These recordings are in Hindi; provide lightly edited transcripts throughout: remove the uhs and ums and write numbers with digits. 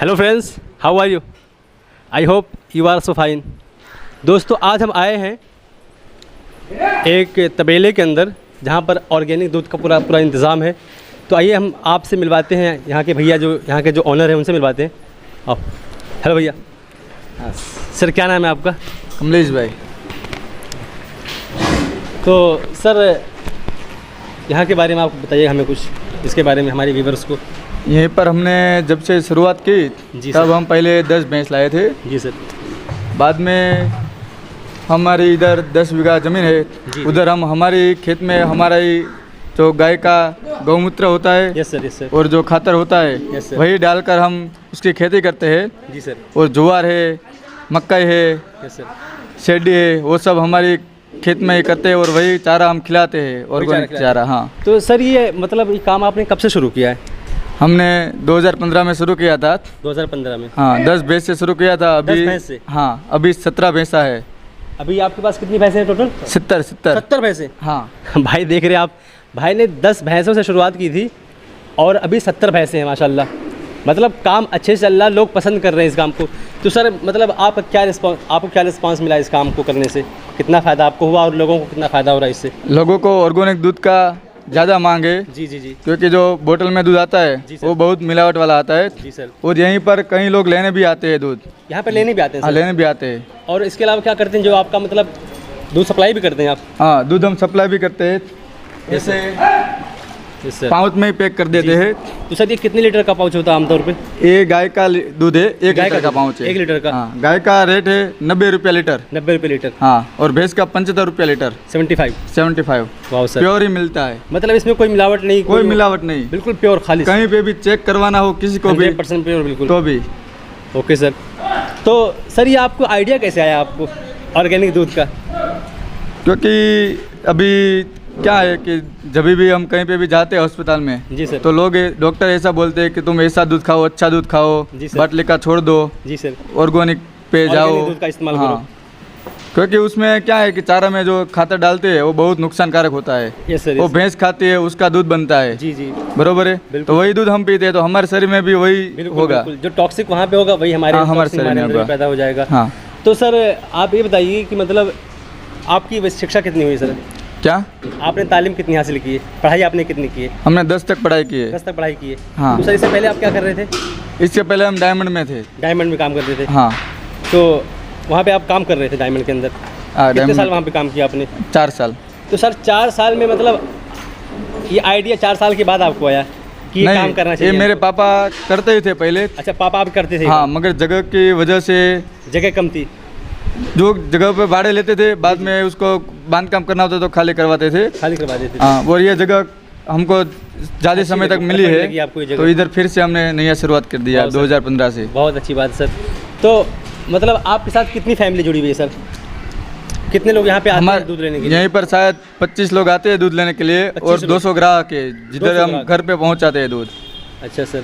Hello friends, how are you? I hope you are so fine. दोस्तों, आज हम आए हैं एक तबेले के अंदर जहाँ पर ऑर्गेनिक दूध का पूरा इंतज़ाम है। तो आइए हम आपसे मिलवाते हैं, यहाँ के भैया जो यहाँ के जो ऑनर हैं उनसे मिलवाते हैं। आओ। हेलो भैया। सर, क्या नाम है आपका? कमलेश भाई। तो सर, यहाँ के बारे में आप बताइए हमें कुछ, इसके बारे में हमारे व्यूवर्स को। यहीं पर हमने जब से शुरुआत की जी तब सर। हम पहले 10 भैंस लाए थे। जी सर। बाद में हमारी इधर 10 बीघा ज़मीन है, जी। उधर हम हमारी खेत में हमारा ही जो गाय का गौमूत्र होता है यस सर, यस सर। और जो खातर होता Yes, है sir. वही डालकर हम उसकी खेती करते हैं। जी सर। और ज्वार है, मक्का है, यस सर। शेडी है, वो सब हमारी खेत में ही करते हैं और वही चारा हम खिलाते हैं, ऑर्गेनिक खिलाते चारा। हाँ, तो सर, ये मतलब ये काम आपने कब से शुरू किया है? हमने 2015 में शुरू किया था। 2015 में। हाँ, 10 भैंस से शुरू किया था। 10 भैंस से? हाँ, अभी 17 भैंसा है। अभी आपके पास कितनी भैंसें हैं टोटल? 70। 70 भैंसें। हाँ, भाई देख रहे हैं आप, भाई ने 10 भैंसों से शुरुआत की थी और अभी 70 भैंसें हैं माशाल्लाह। मतलब काम अच्छे से चल रहा है, लोग पसंद कर रहे हैं इस काम को। तो सर, मतलब आपको क्या रिस्पांस मिला इस काम को करने से? कितना फ़ायदा आपको हुआ और लोगों को कितना फ़ायदा हो रहा है इससे? लोगों को ऑर्गेनिक दूध का ज़्यादा मांग है। जी जी जी। क्योंकि जो बोतल में दूध आता जी है सर। वो बहुत मिलावट वाला आता है। जी सर। और यहीं पर कई लोग लेने भी आते हैं दूध। यहाँ पे लेने भी आते हैं हाँ, सर? लेने भी आते हैं। और इसके अलावा क्या करते हैं, जो आपका मतलब दूध सप्लाई भी करते हैं आप? हाँ, दूध हम सप्लाई भी करते हैं। ऐसे यस सर। पाउच में ही पैक कर देते हैं। तो सर, ये कितने लीटर का पाउच होता है आमतौर पे? ये गाय का दूध है, 1 गाय लीटर का दूध, पाउच है। 1 लीटर का? हाँ, गाय का रेट है 90 रुपये लीटर। 90 रुपये लीटर। हाँ, और भैंस का 75 रुपये लीटर। 75। 75 वाह सर। प्योर ही मिलता है, मतलब इसमें कोई मिलावट नहीं? कोई मिलावट नहीं। बिल्कुल प्योर खाली? कहीं पे भी चेक करवाना हो किसी को भी 100% प्योर बिल्कुल? तो भी। Okay sir. तो सर, ये आपको आइडिया कैसे आया आपको ऑर्गेनिक दूध का? क्योंकि अभी क्या है कि जब भी हम कहीं पे भी जाते हैं अस्पताल में, जी सर। तो लोग डॉक्टर ऐसा बोलते हैं कि तुम ऐसा दूध खाओ, अच्छा दूध खाओ, जी सर। बाटली का छोड़ दो, जी सर। ऑर्गेनिक पे जाओ। ऑर्गेनिक दूध का इस्तेमाल करो। क्योंकि उसमें क्या है कि चारा में जो खातर डालते हैं वो बहुत नुकसानकारक होता है। Yes sir. वो भैंस खाती है, उसका दूध बनता है। जी जी। बरोबर है। बिल्कुल। तो वही दूध हम पीते हैं तो हमारे शरीर में भी वही बिल्कुल होगा। बिल्कुल। जो टॉक्सिक वहाँ पे होगा वही हमारे हाँ, हमारे toxic शरीर में अंदर भी होगा। पैदा हो जाएगा। हाँ। तो सर, आप ये बताइए कि मतलब आपकी शिक्षा कितनी हुई सर? क्या? आपने तालीम कितनी हासिल की है? पढ़ाई आपने कितनी की है? हमने 10 तक पढ़ाई की है। 10 तक पढ़ाई की है। हाँ। तो सर, इससे पहले आप क्या कर रहे थे? इससे पहले हम डायमंड में थे। डायमंड में काम करते थे? हाँ। तो वहाँ पे आप काम कर रहे थे डायमंड के अंदर? कितने डायमंड साल वहाँ पे काम किया आपने? 4 साल। तो सर, 4 साल में मतलब ये आइडिया 4 साल के बाद आपको आया कि ये काम करना ये चाहिए? मेरे पापा करते ही थे पहले। अच्छा, पापा आप करते थे? हाँ, मगर जगह की वजह से जगह कम थी? जो जगह पे भाड़े लेते थे, बाद में उसको बांध काम करना होता तो खाली करवाते थे। खाली करवा देते थे? हाँ, और ये जगह हमको ज़्यादा समय तक मिली लगी आपको ये है, जगह? तो इधर फिर से हमने नया शुरुआत कर दिया बहुत सर। 2015 से। बहुत अच्छी बात सर। तो मतलब आपके साथ कितनी फैमिली जुड़ी हुई है सर? कितने लोग यहाँ पे आते हैं दूध लेने के लिए? यहीं पर शायद 25 लोग आते हैं दूध लेने के लिए 25 और लोग। 200 ग्राहक है जिधर 200 हम ग्राहक। घर पे पहुँचाते हैं दूध। अच्छा सर।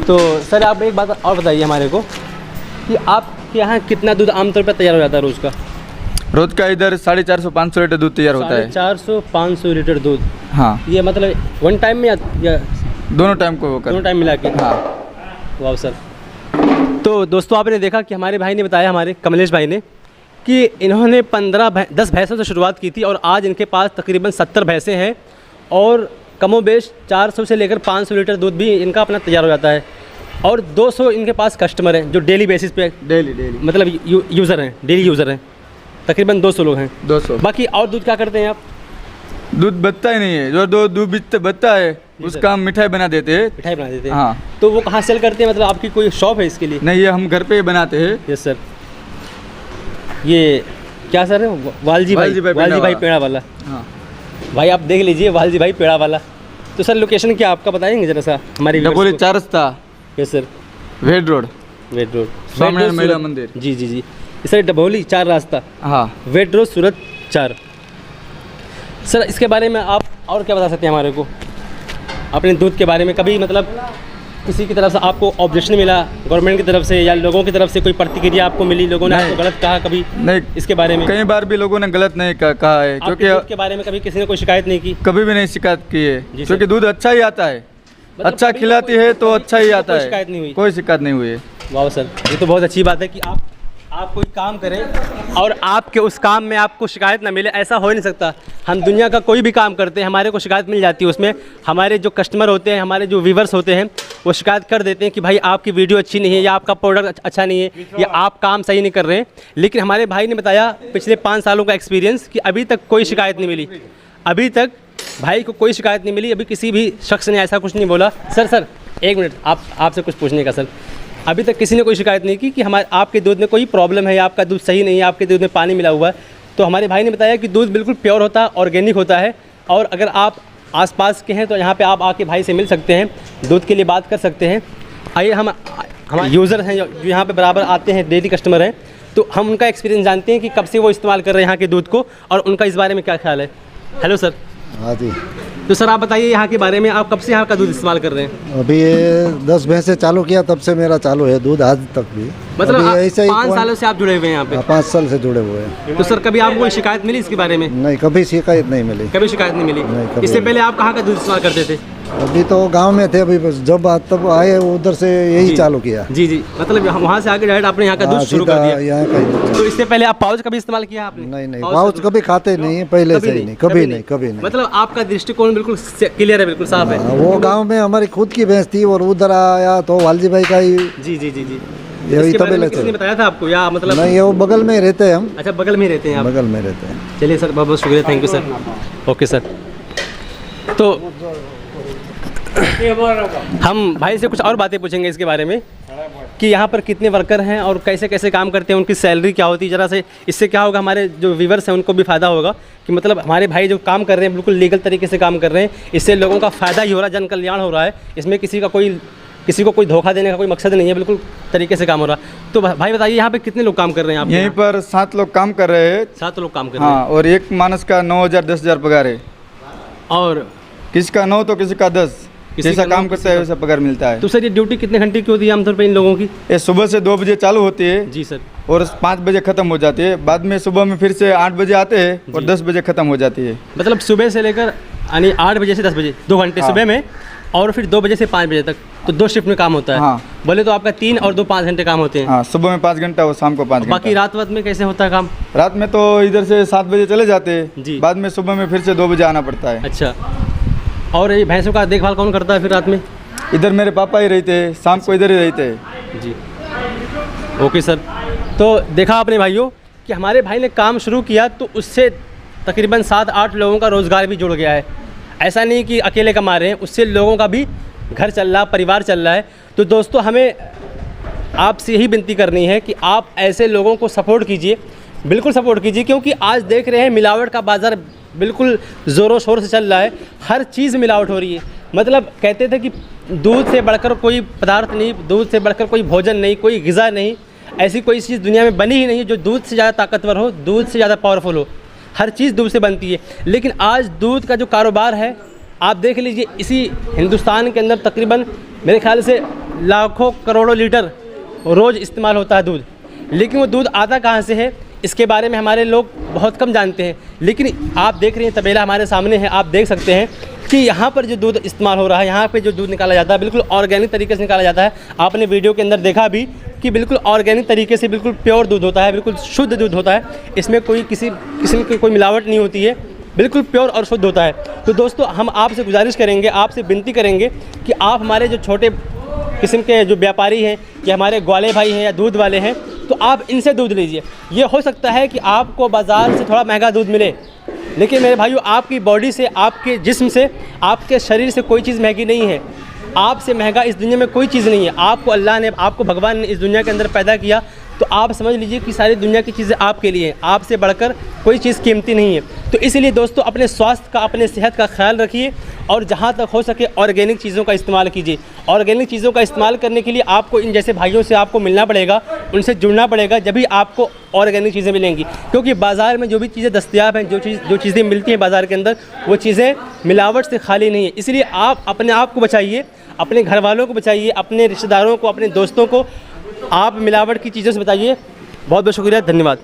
तो सर, आप एक बात और बताइए हमारे को कि आपके यहाँ कितना दूध आमतौर पर तैयार हो जाता है रोज़ का? रोज का इधर 450-500 लीटर दूध तैयार होता है। 450-500 लीटर दूध? हाँ, ये मतलब वन टाइम में या दोनों टाइम को होकर। दोनों टाइम मिला के? हाँ। वाह सर। तो दोस्तों, आपने देखा कि हमारे भाई ने बताया, हमारे कमलेश भाई ने, कि इन्होंने 10 भैंसों से शुरुआत की थी और आज इनके पास तकरीबन 70 भैंसें हैं और कमोबेश 400 से लेकर 500 लीटर दूध भी इनका अपना तैयार हो जाता है। और 200 इनके पास कस्टमर हैं जो डेली बेसिस पे डेली मतलब यूज़र हैं, डेली यूज़र हैं। तकरीबन 200 लोग हैं। 200। बाकी और दूध क्या करते हैं आप? दूध बचता ही नहीं है, जो दूध बचता है उसका हम मिठाई बना देते हैं। मिठाई बना देते हैं? हाँ। तो वो कहाँ सेल करते हैं? मतलब आपकी कोई शॉप है इसके लिए? नहीं, ये हम घर पे ही बनाते हैं। Yes sir. ये क्या सर है? वालजी भाई पेड़ा वाला? हाँ। भाई आप देख लीजिए, वालजी भाई पेड़ा वाला। तो सर, लोकेशन क्या आपका बताएंगे ज़रा सा हमारी? डबोली 4 रास्ता, यस सर। वेड रोड, वेट रोड, स्वामीनारायण महिला मंदिर। जी जी जी। सर, डबोली 4 रास्ता, हाँ। वेट रोड, सूरत 4। सर, इसके बारे में आप और क्या बता सकते हैं हमारे को अपने दूध के बारे में? कभी मतलब किसी की तरफ से आपको ऑब्जेक्शन मिला गवर्नमेंट की तरफ से या लोगों की तरफ से कोई प्रतिक्रिया आपको मिली? लोगों ने आपको गलत कहा कभी नहीं, इसके बारे में? कई बार भी लोगों ने गलत नहीं कहा है, आपके क्योंकि दूध के बारे में कभी किसी ने कोई शिकायत नहीं की? कभी भी नहीं शिकायत की है, क्योंकि दूध अच्छा ही आता है। अच्छा खिलाती है तो अच्छा ही आता कोई है, शिकायत नहीं हुई? कोई शिकायत नहीं हुई है। वाह सर, ये तो बहुत अच्छी बात है कि आप कोई काम करें और आपके उस काम में आपको शिकायत ना मिले, ऐसा हो ही नहीं सकता। हम दुनिया का कोई भी काम करते हैं, हमारे को शिकायत मिल जाती है उसमें। हमारे जो कस्टमर होते हैं, हमारे जो व्यूवर्स होते हैं, वो शिकायत कर देते हैं कि भाई आपकी वीडियो अच्छी नहीं है, या आपका प्रोडक्ट अच्छा नहीं है, या आप काम सही नहीं कर रहे हैं। लेकिन हमारे भाई ने बताया पिछले 5 सालों का एक्सपीरियंस कि अभी तक कोई शिकायत नहीं मिली, अभी तक भाई को कोई शिकायत नहीं मिली, अभी किसी भी शख्स ने ऐसा कुछ नहीं बोला। सर 1 मिनट, आपसे कुछ पूछने का सर। अभी तक किसी ने कोई शिकायत नहीं की कि हमारे आपके दूध में कोई प्रॉब्लम है, या आपका दूध सही नहीं है, आपके दूध में पानी मिला हुआ है। तो हमारे भाई ने बताया कि दूध बिल्कुल प्योर होता है, ऑर्गेनिक होता है। और अगर आप आसपास के हैं तो यहाँ पे आप आके भाई से मिल सकते हैं, दूध के लिए बात कर सकते हैं। आइए हम हमारे यूज़र हैं जो यहाँ पे बराबर आते हैं, डेली कस्टमर हैं, तो हम उनका एक्सपीरियंस जानते हैं कि कब से वो इस्तेमाल कर रहे हैं यहाँ के दूध को, और उनका इस बारे में क्या ख्याल है। Hello sir. हाँ जी। तो सर आप बताइए यहाँ के बारे में, आप कब से यहाँ का दूध इस्तेमाल कर रहे हैं? अभी ये 10 भैंसे चालू किया तब से मेरा चालू है दूध, आज तक भी। मतलब अभी ऐसे ही 5 सालों से आप जुड़े हुए हैं यहाँ पे? 5 साल से जुड़े हुए हैं। तो सर कभी आपको कोई शिकायत मिली इसके बारे में? नहीं, कभी शिकायत नहीं मिली। कभी शिकायत नहीं मिली? नहीं, कभी इससे नहीं। पहले आप कहाँ का दूध इस्तेमाल करते थे? अभी तो गांव में थे, अभी जब तब आए उधर से यही चालू किया। जी, मतलब वहाँ से आगे डायरेक्ट आपने यहाँ का दूध हाँ, शुरू कर दिया। यहाँ का ही दूध। तो इससे पहले आप पाउच कभी इस्तेमाल किया आपने? नहीं, पाउच कभी खाते नहीं, पहले से ही नहीं, कभी नहीं। मतलब आपका दृष्टिकोण बिल्कुल क्लियर है, बिल्कुल साफ है। वो गाँव में हमारी खुद की भैंस थी और उधर आया तो वालजी भाई का ही। जी। यही इसके बारे में तबेले किसने से। बताया था आपको, या मतलब? नहीं, वो बगल में ही रहते हैं हम। अच्छा, बगल में ही रहते हैं आप? बगल में रहते हैं। चलिए सर, बहुत बहुत शुक्रिया, thank you sir. Okay sir. तो हम भाई से कुछ और बातें पूछेंगे इसके बारे में कि यहाँ पर कितने वर्कर हैं और कैसे कैसे काम करते हैं, उनकी सैलरी क्या होती है। ज़रा से इससे क्या होगा, हमारे जो व्यूवर्स हैं उनको भी फ़ायदा होगा कि मतलब हमारे भाई जो काम कर रहे हैं बिल्कुल लीगल तरीके से काम कर रहे हैं, इससे लोगों का फ़ायदा ही हो रहा है, जन कल्याण हो रहा है। इसमें किसी को कोई धोखा देने का कोई मकसद नहीं है, बिल्कुल तरीके से काम हो रहा है। तो भाई बताइए यहाँ पे कितने लोग काम कर रहे हैं आप? यहीं पर 7 लोग काम कर रहे हैं। 7 लोग काम कर रहे हैं। हाँ, और एक मानस का 9,000 10,000 पगार है, और किसी का 9 तो किसी का 10, जैसा काम करता है वैसा पगार मिलता है। तो सर ये ड्यूटी कितने घंटे की होती है आमतौर पर इन लोगों की? ये सुबह से 2 बजे चालू होती है जी सर, और 5 बजे ख़त्म हो जाती है। बाद में सुबह में फिर से 8 बजे आते हैं और 10 बजे ख़त्म हो जाती है। मतलब सुबह से लेकर यानी 8 बजे से 10 बजे 2 घंटे सुबह में, और फिर 2 बजे से 5 बजे तक, तो 2 शिफ्ट में काम होता है। हाँ। बोले तो आपका 3 और 2 5 घंटे काम होते हैं। हाँ, सुबह में 5 घंटा और शाम को 5 बाकी घंटा। रात वात में कैसे होता है काम? रात में तो इधर से 7 बजे चले जाते जी। हैं, बाद में सुबह में फिर से 2 बजे आना पड़ता है। अच्छा, और ये भैंसों का देखभाल कौन करता है फिर रात में? इधर मेरे पापा ही रहते हैं, शाम को इधर ही रहते हैं। जी, ओके सर। तो देखा आपने भाइयों कि हमारे भाई ने काम शुरू किया तो उससे तकरीबन 7-8 लोगों का रोज़गार भी जुड़ गया है। ऐसा नहीं कि अकेले कमा रहे हैं, उससे लोगों का भी घर चल रहा, परिवार चल रहा है। तो दोस्तों हमें आपसे यही विनती करनी है कि आप ऐसे लोगों को सपोर्ट कीजिए, बिल्कुल सपोर्ट कीजिए, क्योंकि आज देख रहे हैं मिलावट का बाज़ार बिल्कुल ज़ोरों शोर से चल रहा है, हर चीज़ मिलावट हो रही है। मतलब कहते थे कि दूध से बढ़कर कोई पदार्थ नहीं, दूध से बढ़कर कोई भोजन नहीं, कोई ग़िज़ा नहीं, ऐसी कोई चीज़ दुनिया में बनी ही नहीं जो दूध से ज़्यादा ताकतवर हो, दूध से ज़्यादा पावरफुल हो। हर चीज़ दूध से बनती है। लेकिन आज दूध का जो कारोबार है, आप देख लीजिए, इसी हिंदुस्तान के अंदर तकरीबन मेरे ख्याल से लाखों करोड़ों लीटर रोज़ इस्तेमाल होता है दूध। लेकिन वो दूध आता कहाँ से है, इसके बारे में हमारे लोग बहुत कम जानते हैं। लेकिन आप देख रहे हैं तबेला हमारे सामने है, आप देख सकते हैं कि यहाँ पर जो दूध इस्तेमाल हो रहा है, यहाँ पे जो दूध निकाला जाता है बिल्कुल ऑर्गेनिक तरीके से निकाला जाता है। आपने वीडियो के अंदर देखा भी कि बिल्कुल ऑर्गेनिक तरीके से बिल्कुल प्योर दूध होता है, बिल्कुल शुद्ध दूध होता है। इसमें कोई किसी किस्म की कोई मिलावट नहीं होती है, बिल्कुल प्योर और शुद्ध होता है। तो दोस्तों हम आपसे गुजारिश करेंगे, आपसे विनती करेंगे कि आप हमारे जो छोटे किस्म के जो व्यापारी हैं, या हमारे ग्वाले भाई हैं या दूध वाले हैं, तो आप इनसे दूध लीजिए। ये हो सकता है कि आपको बाज़ार से थोड़ा महंगा दूध मिले, लेकिन मेरे भाइयों आपकी बॉडी से, आपके जिस्म से, आपके शरीर से कोई चीज़ महंगी नहीं है। आपसे महंगा इस दुनिया में कोई चीज़ नहीं है। आपको अल्लाह ने, आपको भगवान ने इस दुनिया के अंदर पैदा किया, तो आप समझ लीजिए कि सारी दुनिया की चीज़ें आपके लिए हैं। आपसे बढ़कर कोई चीज़ कीमती नहीं है। तो इसलिए दोस्तों अपने स्वास्थ्य का, अपने सेहत का ख्याल रखिए, और जहाँ तक हो सके ऑर्गेनिक चीज़ों का इस्तेमाल कीजिए। ऑर्गेनिक चीज़ों का इस्तेमाल करने के लिए आपको इन जैसे भाइयों से आपको मिलना पड़ेगा, उनसे जुड़ना पड़ेगा, जब भी आपको ऑर्गेनिक चीज़ें मिलेंगी। क्योंकि बाज़ार में जो भी चीज़ें दस्तयाब हैं, जो चीज़ें मिलती हैं बाज़ार के अंदर, वो चीज़ें मिलावट से खाली नहीं है। इसलिए आप अपने आप को बचाइए, अपने घर वालों को बचाइए, अपने रिश्तेदारों को, अपने दोस्तों को आप मिलावट की चीज़ों से बचाइए। बहुत बहुत शुक्रिया, धन्यवाद।